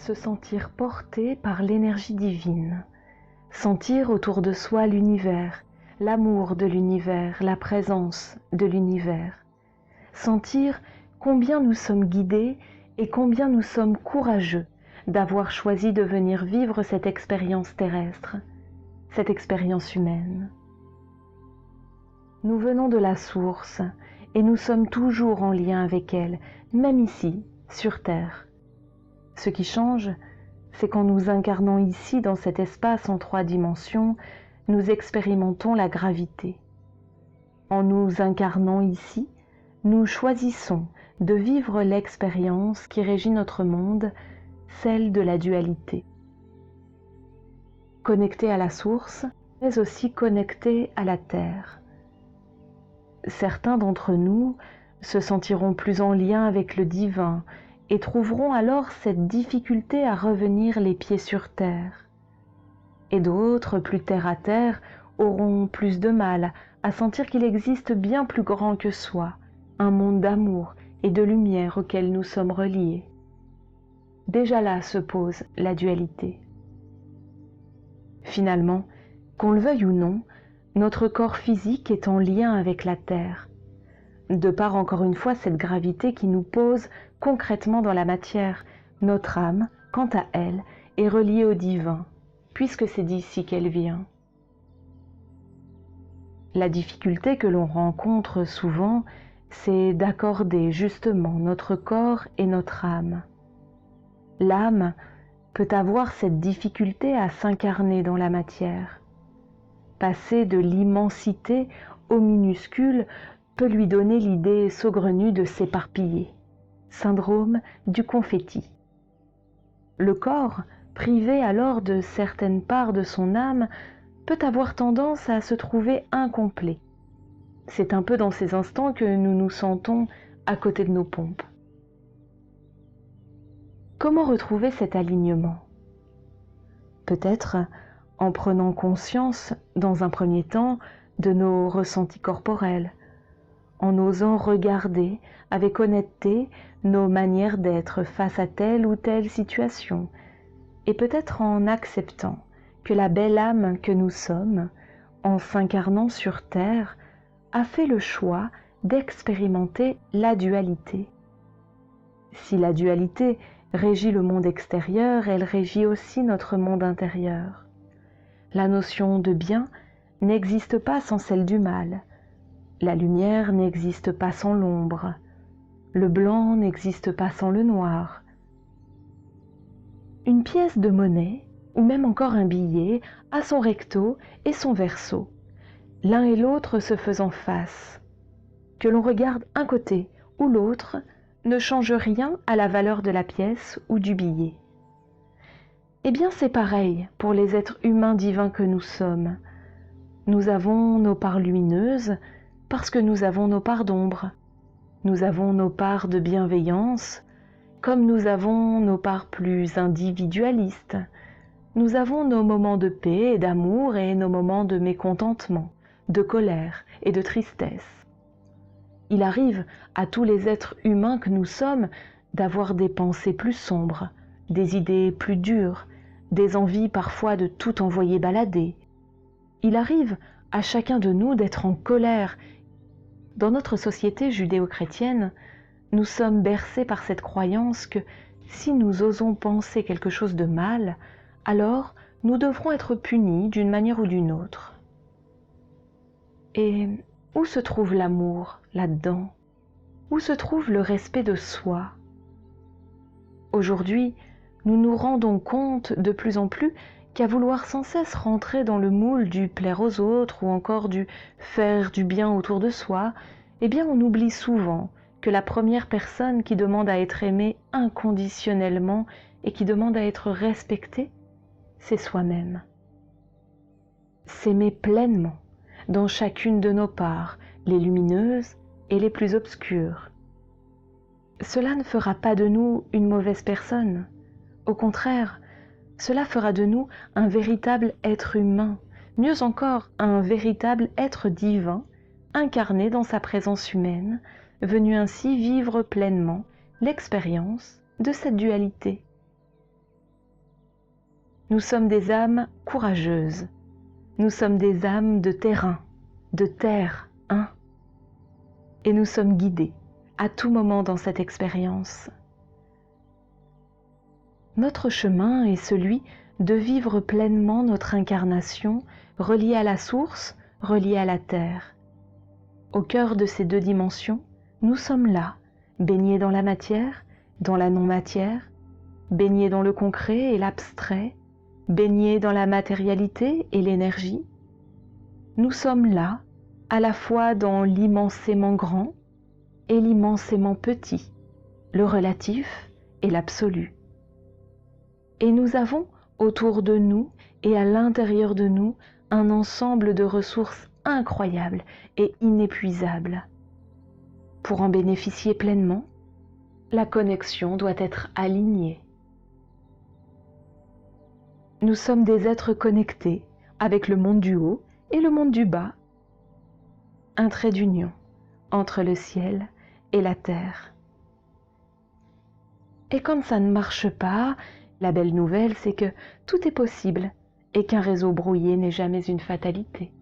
se sentir porté par l'énergie divine, sentir autour de soi l'univers, l'amour de l'univers, la présence de l'univers, sentir combien nous sommes guidés et combien nous sommes courageux d'avoir choisi de venir vivre cette expérience terrestre, cette expérience humaine. Nous venons de la source et nous sommes toujours en lien avec elle, même ici, sur Terre. Ce qui change, c'est qu'en nous incarnant ici dans cet espace en 3 dimensions, nous expérimentons la gravité. En nous incarnant ici, nous choisissons de vivre l'expérience qui régit notre monde, celle de la dualité. Connecté à la source, mais aussi connecté à la Terre. Certains d'entre nous se sentiront plus en lien avec le divin et trouveront alors cette difficulté à revenir les pieds sur terre. Et d'autres, plus terre à terre, auront plus de mal à sentir qu'il existe bien plus grand que soi, un monde d'amour et de lumière auquel nous sommes reliés. Déjà là se pose la dualité. Finalement, qu'on le veuille ou non, notre corps physique est en lien avec la Terre, de par encore une fois cette gravité qui nous pose concrètement dans la matière. Notre âme, quant à elle, est reliée au divin, puisque c'est d'ici qu'elle vient. La difficulté que l'on rencontre souvent, c'est d'accorder justement notre corps et notre âme. L'âme peut avoir cette difficulté à s'incarner dans la matière. Passer de l'immensité au minuscule peut lui donner l'idée saugrenue de s'éparpiller. Syndrome du confetti. Le corps, privé alors de certaines parts de son âme, peut avoir tendance à se trouver incomplet. C'est un peu dans ces instants que nous nous sentons à côté de nos pompes. Comment retrouver cet alignement? Peut-être en prenant conscience, dans un premier temps, de nos ressentis corporels, en osant regarder avec honnêteté nos manières d'être face à telle ou telle situation, et peut-être en acceptant que la belle âme que nous sommes, en s'incarnant sur Terre, a fait le choix d'expérimenter la dualité. Si la dualité régit le monde extérieur, elle régit aussi notre monde intérieur. La notion de bien n'existe pas sans celle du mal. La lumière n'existe pas sans l'ombre. Le blanc n'existe pas sans le noir. Une pièce de monnaie, ou même encore un billet, a son recto et son verso, l'un et l'autre se faisant face. Que l'on regarde un côté ou l'autre ne change rien à la valeur de la pièce ou du billet. Eh bien, c'est pareil pour les êtres humains divins que nous sommes. Nous avons nos parts lumineuses parce que nous avons nos parts d'ombre. Nous avons nos parts de bienveillance, comme nous avons nos parts plus individualistes. Nous avons nos moments de paix et d'amour et nos moments de mécontentement, de colère et de tristesse. Il arrive à tous les êtres humains que nous sommes d'avoir des pensées plus sombres, des idées plus dures, des envies parfois de tout envoyer balader. Il arrive à chacun de nous d'être en colère. Dans notre société judéo-chrétienne, nous sommes bercés par cette croyance que si nous osons penser quelque chose de mal, alors nous devrons être punis d'une manière ou d'une autre. Et où se trouve l'amour là-dedans? Où se trouve le respect de soi? Aujourd'hui, nous nous rendons compte de plus en plus qu'à vouloir sans cesse rentrer dans le moule du plaire aux autres ou encore du faire du bien autour de soi, eh bien on oublie souvent que la première personne qui demande à être aimée inconditionnellement et qui demande à être respectée, c'est soi-même. S'aimer pleinement dans chacune de nos parts, les lumineuses et les plus obscures. Cela ne fera pas de nous une mauvaise personne. Au contraire, cela fera de nous un véritable être humain, mieux encore un véritable être divin, incarné dans sa présence humaine, venu ainsi vivre pleinement l'expérience de cette dualité. Nous sommes des âmes courageuses. Nous sommes des âmes de terrain, de terre, hein. Et nous sommes guidés à tout moment dans cette expérience. Notre chemin est celui de vivre pleinement notre incarnation reliée à la source, reliée à la terre. Au cœur de ces deux dimensions, nous sommes là, baignés dans la matière, dans la non-matière, baignés dans le concret et l'abstrait, baignés dans la matérialité et l'énergie. Nous sommes là, à la fois dans l'immensément grand et l'immensément petit, le relatif et l'absolu. Et nous avons autour de nous et à l'intérieur de nous un ensemble de ressources incroyables et inépuisables. Pour en bénéficier pleinement, la connexion doit être alignée. Nous sommes des êtres connectés avec le monde du haut et le monde du bas. Un trait d'union entre le ciel et la terre. Et quand ça ne marche pas, la belle nouvelle, c'est que tout est possible et qu'un réseau brouillé n'est jamais une fatalité.